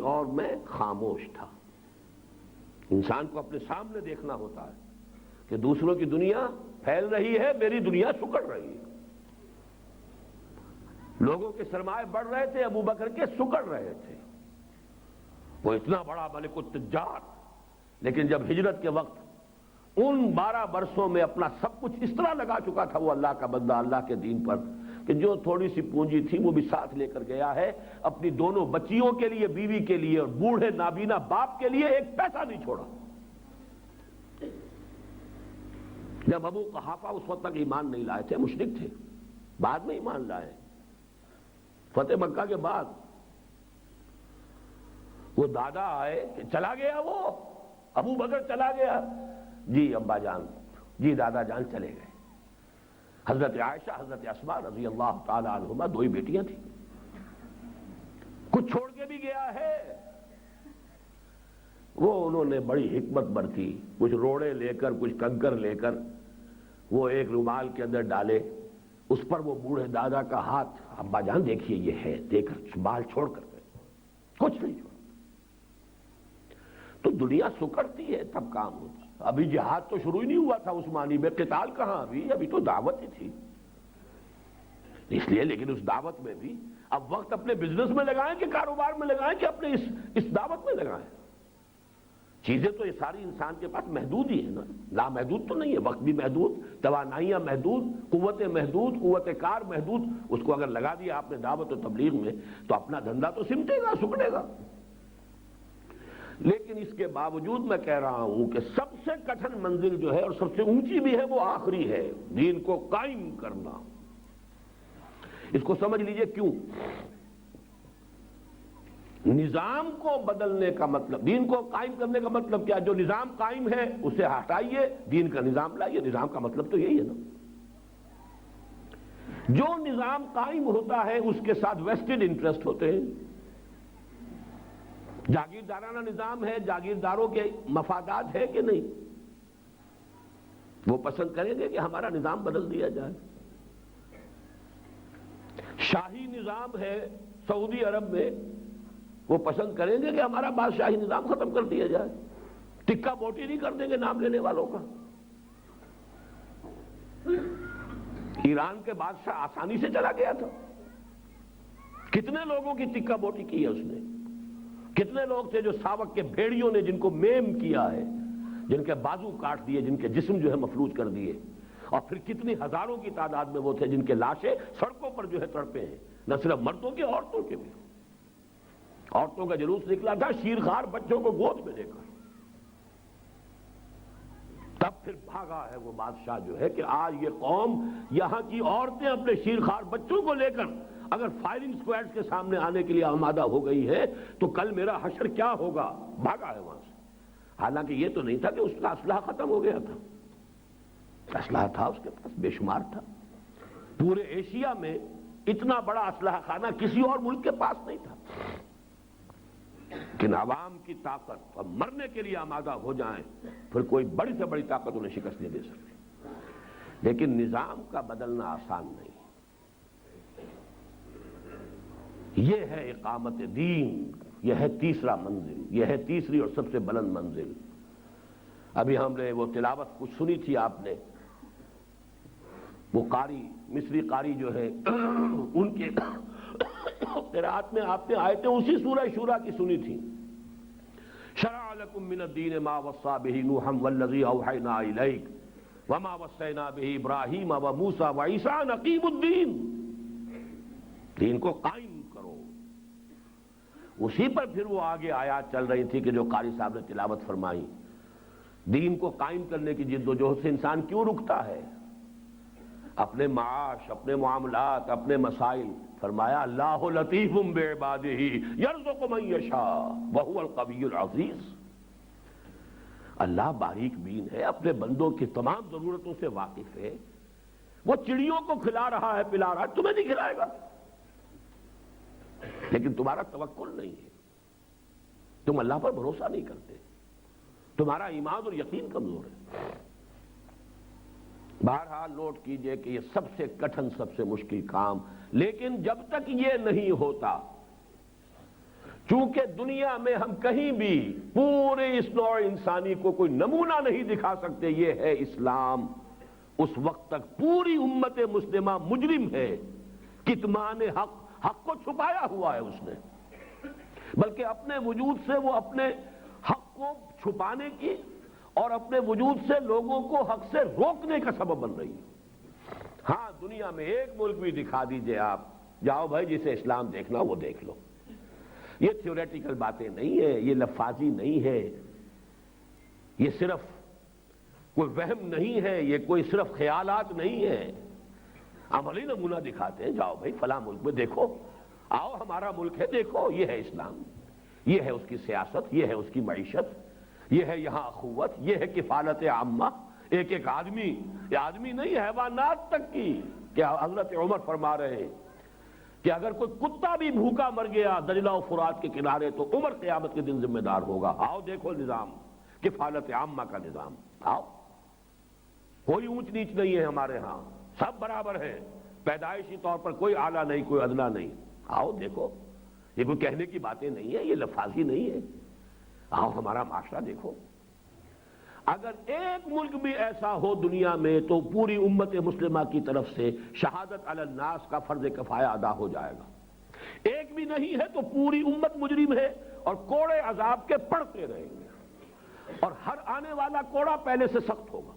اور میں خاموش تھا۔ انسان کو اپنے سامنے دیکھنا ہوتا ہے کہ دوسروں کی دنیا پھیل رہی ہے، میری دنیا سکڑ رہی ہے۔ لوگوں کے سرمائے بڑھ رہے تھے، ابو بکر کے سکڑ رہے تھے۔ وہ اتنا بڑا ملک التجار، لیکن جب ہجرت کے وقت ان 12 برسوں میں اپنا سب کچھ اس طرح لگا چکا تھا وہ اللہ کا بندہ اللہ کے دین پر کہ جو تھوڑی سی پونجی تھی وہ بھی ساتھ لے کر گیا ہے، اپنی دونوں بچیوں کے لیے، بیوی کے لیے اور بوڑھے نابینا باپ کے لیے ایک پیسہ نہیں چھوڑا۔ جب ابو قحافہ اس وقت تک ایمان نہیں لائے تھے، مشرک تھے، بعد میں ایمان لائے فتح مکہ کے بعد۔ وہ دادا آئے کہ چلا گیا، وہ ابو بکر چلا گیا، جی ابا جان، جی دادا جان چلے گئے۔ حضرت عائشہ، حضرت اسماء رضی اللہ تعالی عنہما 2 ہی بیٹیاں تھیں، کچھ چھوڑ کے بھی گیا ہے۔ وہ انہوں نے بڑی حکمت برتی، کچھ روڑے لے کر، کچھ کنکر لے کر وہ ایک رومال کے اندر ڈالے، اس پر وہ بوڑھے دادا کا ہاتھ، ابا جان دیکھیے یہ ہے، دے کر بال چھوڑ کر گئے، کچھ نہیں چھوڑا۔ تو دنیا سکڑتی ہے تب کام ہوتا۔ ابھی جہاد تو شروع ہی نہیں ہوا تھا عثمانی میں، قتال کہاں، ابھی تو دعوت ہی تھی۔ اس لیے لیکن اس دعوت میں بھی اب وقت اپنے بزنس میں لگائیں کہ کاروبار میں لگائیں کہ اپنے اس دعوت میں لگائیں۔ چیزیں تو یہ ساری انسان کے پاس محدود ہی ہے نا، لامحدود تو نہیں ہے، وقت بھی محدود، توانائیاں محدود، قوتیں محدود، قوت کار محدود۔ اس کو اگر لگا دیا آپ نے دعوت و تبلیغ میں تو اپنا دھندا تو سمٹے گا، سکڑے گا۔ لیکن اس کے باوجود میں کہہ رہا ہوں کہ سب سے کٹھن منزل جو ہے اور سب سے اونچی بھی ہے وہ آخری ہے، دین کو قائم کرنا۔ اس کو سمجھ لیجئے کیوں؟ نظام کو بدلنے کا مطلب، دین کو قائم کرنے کا مطلب کیا؟ جو نظام قائم ہے اسے ہٹائیے، دین کا نظام لائیے۔ نظام کا مطلب تو یہی ہے نا۔ جو نظام قائم ہوتا ہے اس کے ساتھ ویسٹڈ انٹرسٹ ہوتے ہیں۔ جاگیردارانہ نظام ہے، جاگیرداروں کے مفادات ہے کہ نہیں؟ وہ پسند کریں گے کہ ہمارا نظام بدل دیا جائے۔ شاہی نظام ہے سعودی عرب میں، وہ پسند کریں گے کہ ہمارا بادشاہی نظام ختم کر دیا جائے، ٹکا بوٹی نہیں کر دیں گے نام لینے والوں کا۔ ایران کے بادشاہ آسانی سے چلا گیا تھا، کتنے لوگوں کی ٹکا بوٹی کی ہے اس نے، کتنے لوگ تھے جو ساوک کے بھیڑیوں نے جن کو میم کیا ہے، جن کے بازو کاٹ دیے، جن کے جسم جو ہے مفلوج کر دیے، اور پھر کتنی ہزاروں کی تعداد میں وہ تھے جن کے لاشیں سڑکوں پر جو ہے تڑپے ہیں، نہ صرف مردوں کے، عورتوں کے بھی۔ عورتوں کا جلوس نکلا تھا شیرخوار بچوں کو گود میں لے کر۔ تب پھر بھاگا ہے وہ بادشاہ جو ہے کہ آج یہ قوم، یہاں کی عورتیں اپنے شیرخوار بچوں کو لے کر اگر فائرنگ سکواڈ کے سامنے آنے کے لیے آمادہ ہو گئی ہے تو کل میرا حشر کیا ہوگا۔ بھاگا ہے وہاں سے۔ حالانکہ یہ تو نہیں تھا کہ اس کا اسلحہ ختم ہو گیا تھا، اسلحہ تھا اس کے پاس، بے شمار تھا۔ پورے ایشیا میں اتنا بڑا اسلحہ خانہ کسی اور ملک کے پاس نہیں تھا۔ لیکن عوام کی طاقت اور مرنے کے لیے آمادہ ہو جائیں پھر کوئی بڑی سے بڑی طاقت انہیں شکست نہیں دے سکتی۔ لیکن نظام کا بدلنا آسان نہیں۔ یہ ہے اقامت دین، یہ ہے تیسرا منزل، یہ ہے تیسری اور سب سے بلند منزل۔ ابھی ہم نے وہ تلاوت کچھ سنی تھی آپ نے، وہ قاری، مصری قاری جو ہے ان کے قرات میں آپ نے آیتیں اسی سورہ شورى کی سنی تھی۔ شرع لکم من الدین ما وصى به نوحا والذی اوحینا الیک وما وصینا به ابراہیم وموسیٰ وعیسیٰ ان اقیموا الدین۔ دین کو قائم کرو۔ اسی پر پھر وہ آگے آیات چل رہی تھی کہ جو قاری صاحب نے تلاوت فرمائی۔ دین کو قائم کرنے کی جد و جہد سے انسان کیوں رکتا ہے؟ اپنے معاش، اپنے معاملات، اپنے مسائل، فرمایا اللہ لطیف بعبادہ یرزق من یشاء وہو القوی العزیز۔ اللہ باریک بین ہے، اپنے بندوں کی تمام ضرورتوں سے واقف ہے۔ وہ چڑیوں کو کھلا رہا ہے، پلا رہا ہے، تمہیں نہیں کھلائے گا، لیکن تمہارا توکل نہیں ہے، تم اللہ پر بھروسہ نہیں کرتے، تمہارا ایمان اور یقین کمزور ہے۔ بہرحال نوٹ کیجئے کہ یہ سب سے کٹھن، سب سے مشکل کام، لیکن جب تک یہ نہیں ہوتا چونکہ دنیا میں ہم کہیں بھی پورے اس نوع انسانی کو کوئی نمونہ نہیں دکھا سکتے یہ ہے اسلام، اس وقت تک پوری امت مسلمہ مجرم ہے، کتمان حق کو چھپایا ہوا ہے اس نے، بلکہ اپنے وجود سے وہ اپنے حق کو چھپانے کی اور اپنے وجود سے لوگوں کو حق سے روکنے کا سبب بن رہی ہے۔ ہاں دنیا میں ایک ملک بھی دکھا دیجئے آپ، جاؤ بھائی جسے اسلام دیکھنا وہ دیکھ لو، یہ تھیوریٹیکل باتیں نہیں ہے، یہ لفاظی نہیں ہے، یہ صرف کوئی وہم نہیں ہے، یہ کوئی صرف خیالات نہیں ہے، عملی نمونہ دکھاتے ہیں، جاؤ بھائی فلاں ملک میں دیکھو، آؤ ہمارا ملک ہے دیکھو، یہ ہے اسلام، یہ ہے اس کی سیاست، یہ ہے اس کی معیشت، یہ ہے یہاں اخوت، یہ ہے کفالت عامہ، ایک ایک آدمی، یہ آدمی نہیں حیوانات تک کی، کہ حضرت عمر فرما رہے ہیں کہ اگر کوئی کتا بھی بھوکا مر گیا دجلہ و فرات کے کنارے تو عمر قیامت کے دن ذمہ دار ہوگا۔ آؤ دیکھو نظام، کفالت عامہ کا نظام، آؤ، کوئی اونچ نیچ نہیں ہے ہمارے ہاں، سب برابر ہیں، پیدائشی طور پر کوئی اعلیٰ نہیں کوئی ادنا نہیں، آؤ دیکھو، یہ کوئی کہنے کی باتیں نہیں ہے، یہ لفاظی نہیں ہے، آؤ ہمارا معاشرہ دیکھو۔ اگر ایک ملک بھی ایسا ہو دنیا میں تو پوری امت مسلمہ کی طرف سے شہادت علی الناس کا فرض کفایہ ادا ہو جائے گا، ایک بھی نہیں ہے تو پوری امت مجرم ہے اور کوڑے عذاب کے پڑتے رہیں گے، اور ہر آنے والا کوڑا پہلے سے سخت ہوگا۔